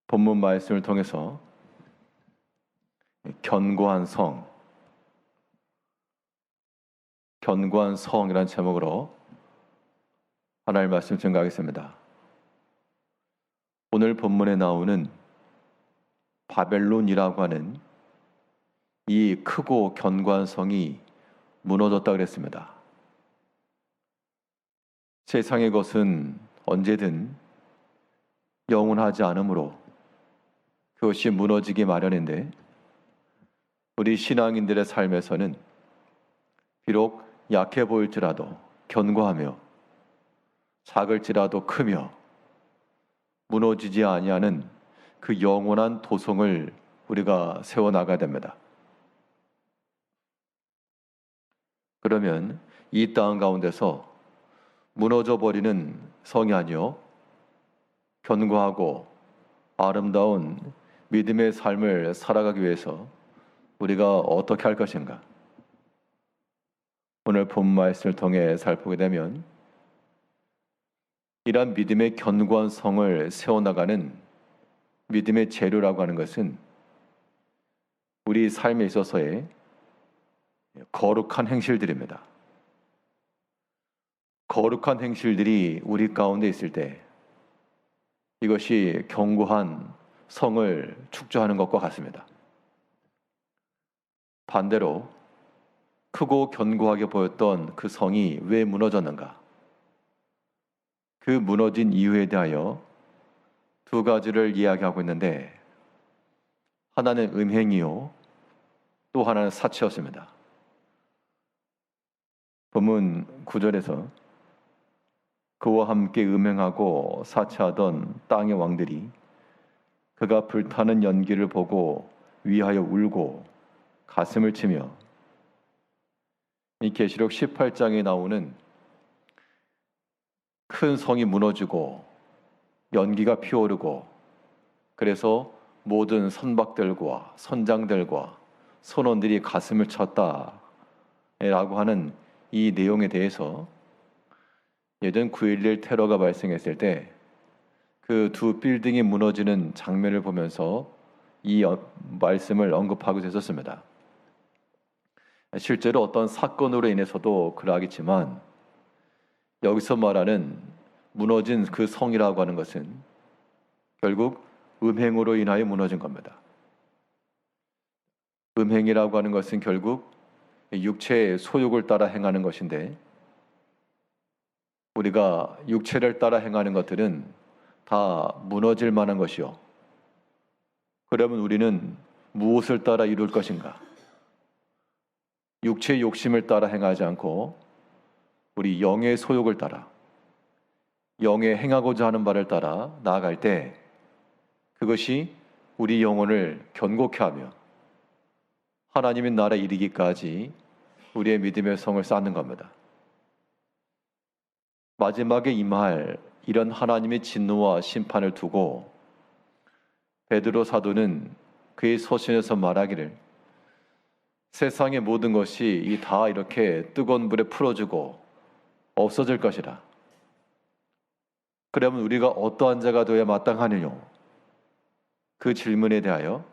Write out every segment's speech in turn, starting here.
본문 말씀을 통해서 견고한 성이라는 제목으로 하나님의 말씀 증거하겠습니다. 오늘 본문에 나오는 바벨론이라고 하는 이 크고 견고한 성이 무너졌다 그랬습니다. 세상의 것은 언제든 영원하지 않으므로 그것이 무너지기 마련인데, 우리 신앙인들의 삶에서는 비록 약해 보일지라도 견고하며 작을지라도 크며 무너지지 아니하는 그 영원한 도성을 우리가 세워나가야 됩니다. 그러면 이 땅 가운데서 무너져버리는 성이 아니요 견고하고 아름다운 믿음의 삶을 살아가기 위해서 우리가 어떻게 할 것인가? 오늘 본 말씀을 통해 살펴보게 되면 이러한 믿음의 견고한 성을 세워나가는 믿음의 재료라고 하는 것은 우리 삶에 있어서의 거룩한 행실들입니다. 거룩한 행실들이 우리 가운데 있을 때 이것이 견고한 성을 축조하는 것과 같습니다. 반대로 크고 견고하게 보였던 그 성이 왜 무너졌는가? 그 무너진 이유에 대하여 두 가지를 이야기하고 있는데, 하나는 음행이요, 또 하나는 사치였습니다. 본문 9절에서 그와 함께 음행하고 사치하던 땅의 왕들이 그가 불타는 연기를 보고 위하여 울고 가슴을 치며, 이 계시록 18장에 나오는 큰 성이 무너지고 연기가 피어오르고, 그래서 모든 선박들과 선장들과 선원들이 가슴을 쳤다라고 하는 이 내용에 대해서 예전 9.11 테러가 발생했을 때 그 두 빌딩이 무너지는 장면을 보면서 이 말씀을 언급하고 있었습니다. 실제로 어떤 사건으로 인해서도 그러하겠지만, 여기서 말하는 무너진 그 성이라고 하는 것은 결국 음행으로 인하여 무너진 겁니다. 음행이라고 하는 것은 결국 육체의 소욕을 따라 행하는 것인데, 우리가 육체를 따라 행하는 것들은 다 무너질 만한 것이요, 그러면 우리는 무엇을 따라 이룰 것인가? 육체의 욕심을 따라 행하지 않고 우리 영의 소욕을 따라, 영의 행하고자 하는 바를 따라 나아갈 때 그것이 우리 영혼을 견고케 하며 하나님의 나라에 이르기까지 우리의 믿음의 성을 쌓는 겁니다. 마지막에 임할 이런 하나님의 진노와 심판을 두고 베드로 사도는 그의 서신에서 말하기를, 세상의 모든 것이 다 이렇게 뜨거운 불에 풀어지고 없어질 것이라. 그러면 우리가 어떠한 자가 되어야 마땅하느냐? 그 질문에 대하여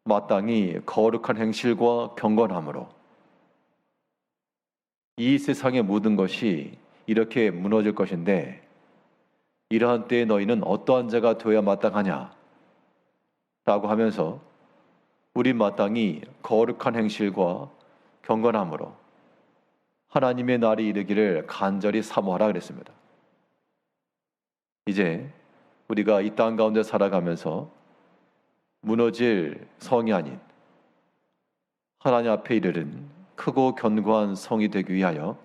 마땅히 거룩한 행실과 경건함으로, 이 세상의 모든 것이 이렇게 무너질 것인데 이러한 때에 너희는 어떠한 자가 되어야 마땅하냐? 라고 하면서 우리 마땅히 거룩한 행실과 경건함으로 하나님의 날이 이르기를 간절히 사모하라 그랬습니다. 이제 우리가 이 땅 가운데 살아가면서 무너질 성이 아닌 하나님 앞에 이르는 크고 견고한 성이 되기 위하여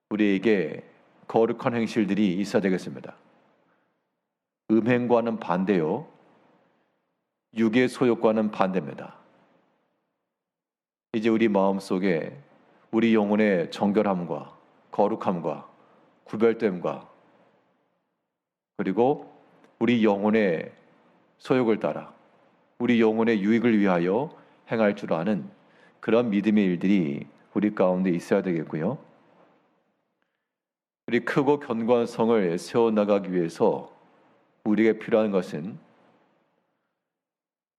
우리에게 거룩한 행실들이 있어야 되겠습니다. 음행과는 반대요, 육의 소욕과는 반대입니다. 이제 우리 마음속에 우리 영혼의 정결함과 거룩함과 구별됨과, 그리고 우리 영혼의 소욕을 따라 우리 영혼의 유익을 위하여 행할 줄 아는 그런 믿음의 일들이 우리 가운데 있어야 되겠고요. 우리 크고 견고한 성을 세워나가기 위해서 우리에게 필요한 것은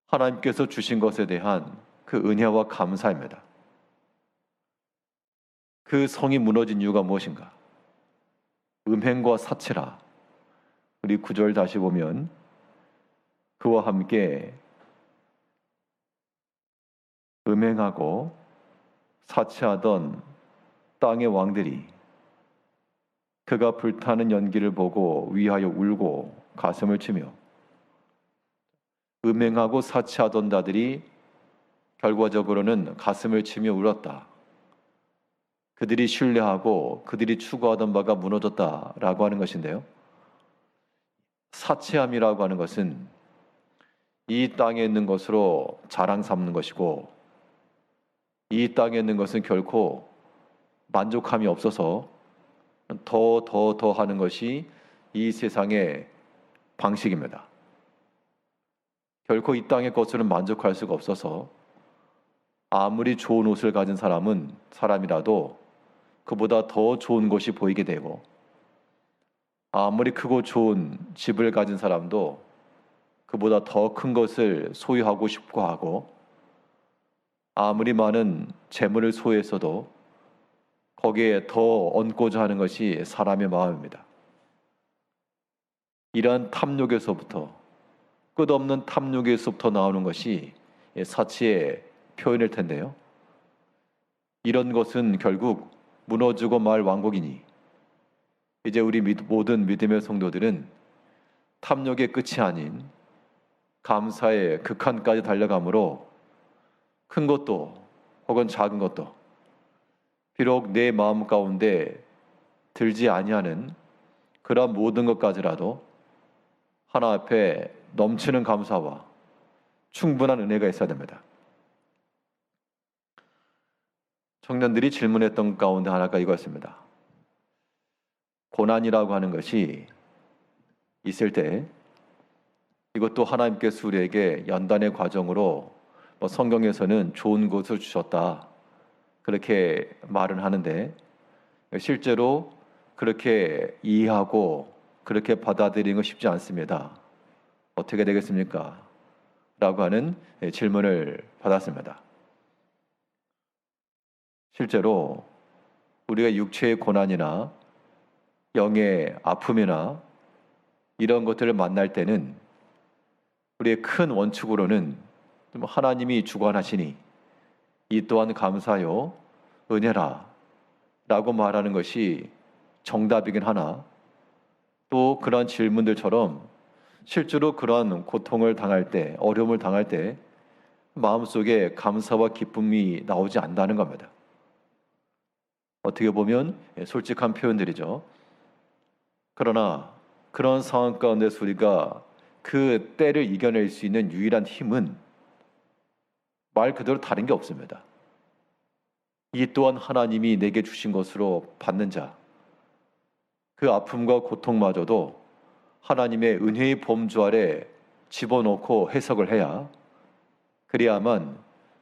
하나님께서 주신 것에 대한 그 은혜와 감사입니다. 그 성이 무너진 이유가 무엇인가? 음행과 사치라. 우리 9절 다시 보면 그와 함께 음행하고 사치하던 땅의 왕들이 그가 불타는 연기를 보고 위하여 울고 가슴을 치며, 음행하고 사치하던 자들이 결과적으로는 가슴을 치며 울었다. 그들이 신뢰하고 그들이 추구하던 바가 무너졌다라고 하는 것인데요. 사치함이라고 하는 것은 이 땅에 있는 것으로 자랑 삼는 것이고, 이 땅에 있는 것은 결코 만족함이 없어서 더 하는 것이 이 세상의 방식입니다. 결코 이 땅의 것으로는 만족할 수가 없어서 아무리 좋은 옷을 가진 사람이라도 그보다 더 좋은 것이 보이게 되고, 아무리 크고 좋은 집을 가진 사람도 그보다 더 큰 것을 소유하고 싶고 하고, 아무리 많은 재물을 소유했어도 거기에 더 얹고자 하는 것이 사람의 마음입니다. 이러한 탐욕에서부터, 끝없는 탐욕에서부터 나오는 것이 사치의 표현일 텐데요. 이런 것은 결국 무너지고 말 왕국이니, 이제 우리 모든 믿음의 성도들은 탐욕의 끝이 아닌 감사의 극한까지 달려가므로 큰 것도 혹은 작은 것도 비록 내 마음 가운데 들지 아니하는 그러한 모든 것까지라도 하나 앞에 넘치는 감사와 충분한 은혜가 있어야 됩니다. 청년들이 질문했던 가운데 하나가 이거였습니다. 고난이라고 하는 것이 있을 때 이것도 하나님께서 우리에게 연단의 과정으로 성경에서는 좋은 것을 주셨다 그렇게 말은 하는데, 실제로 그렇게 이해하고 그렇게 받아들이는 건 쉽지 않습니다. 어떻게 되겠습니까? 라고 하는 질문을 받았습니다. 실제로 우리가 육체의 고난이나 영의 아픔이나 이런 것들을 만날 때는 우리의 큰 원칙으로는 하나님이 주관하시니 이 또한 감사요 은혜라 라고 말하는 것이 정답이긴 하나, 또 그런 질문들처럼 실제로 그런 고통을 당할 때, 어려움을 당할 때 마음속에 감사와 기쁨이 나오지 않는다는 겁니다. 어떻게 보면 솔직한 표현들이죠. 그러나 그런 상황 가운데서 우리가 그 때를 이겨낼 수 있는 유일한 힘은 말 그대로 다른 게 없습니다. 이 또한 하나님이 내게 주신 것으로 받는 자, 그 아픔과 고통마저도 하나님의 은혜의 범주 아래 집어넣고 해석을 해야, 그래야만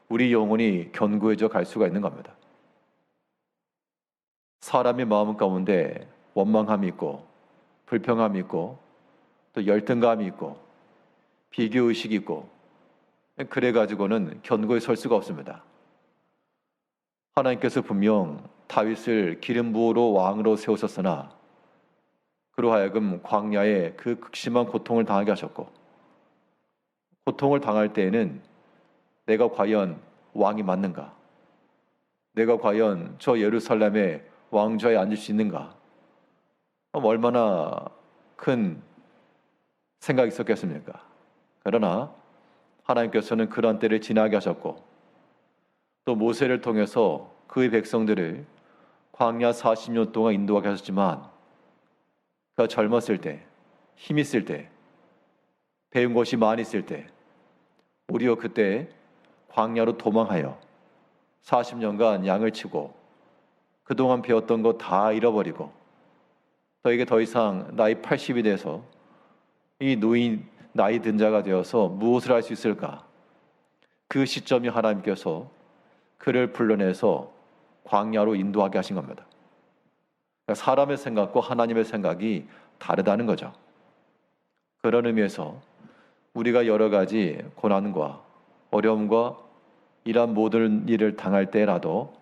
우리 영혼이 견고해져 갈 수가 있는 겁니다. 사람의 마음 가운데 원망함이 있고 불평함이 있고 또 열등감이 있고 비교의식이 있고, 그래가지고는 견고히 설 수가 없습니다. 하나님께서 분명 다윗을 기름 부어로 왕으로 세우셨으나 그로 하여금 광야에 그 극심한 고통을 당하게 하셨고, 고통을 당할 때에는 내가 과연 왕이 맞는가? 내가 과연 저 예루살렘의 왕좌에 앉을 수 있는가? 얼마나 큰 생각이 있었겠습니까? 그러나 하나님께서는 그런 때를 지나게 하셨고, 또 모세를 통해서 그의 백성들을 광야 40년 동안 인도하게 하셨지만, 그가 젊었을 때, 힘 있을 때, 배운 것이 많이 있을 때, 오히려 그때 광야로 도망하여 40년간 양을 치고 그동안 배웠던 거 다 잃어버리고, 너에게 더 이상 나이 80이 돼서 이 노인 나이 든 자가 되어서 무엇을 할 수 있을까? 그 시점이 하나님께서 그를 불러내서 광야로 인도하게 하신 겁니다. 사람의 생각과 하나님의 생각이 다르다는 거죠. 그런 의미에서 우리가 여러 가지 고난과 어려움과 이러한 모든 일을 당할 때라도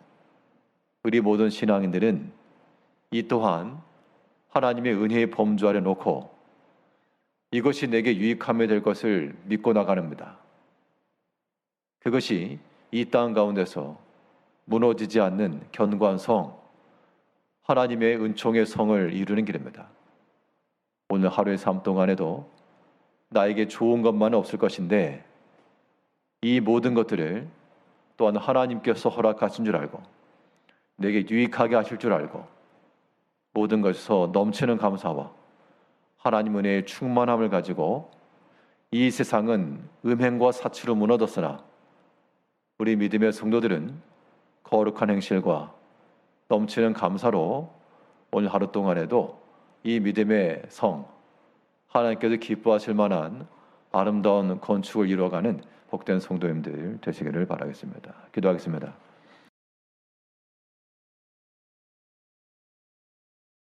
우리 모든 신앙인들은 이 또한 하나님의 은혜의 범주 아래 놓고 이것이 내게 유익함이 될 것을 믿고 나가는입니다. 그것이 이 땅 가운데서 무너지지 않는 견고한 성, 하나님의 은총의 성을 이루는 길입니다. 오늘 하루의 삶 동안에도 나에게 좋은 것만은 없을 것인데 이 모든 것들을 또한 하나님께서 허락하신 줄 알고 내게 유익하게 하실 줄 알고 모든 것에서 넘치는 감사와 하나님 은혜의 충만함을 가지고 이 세상은 음행과 사치로 무너졌으나 우리 믿음의 성도들은 거룩한 행실과 넘치는 감사로 오늘 하루 동안에도 이 믿음의 성, 하나님께서 기뻐하실 만한 아름다운 건축을 이루어가는 복된 성도님들 되시기를 바라겠습니다. 기도하겠습니다.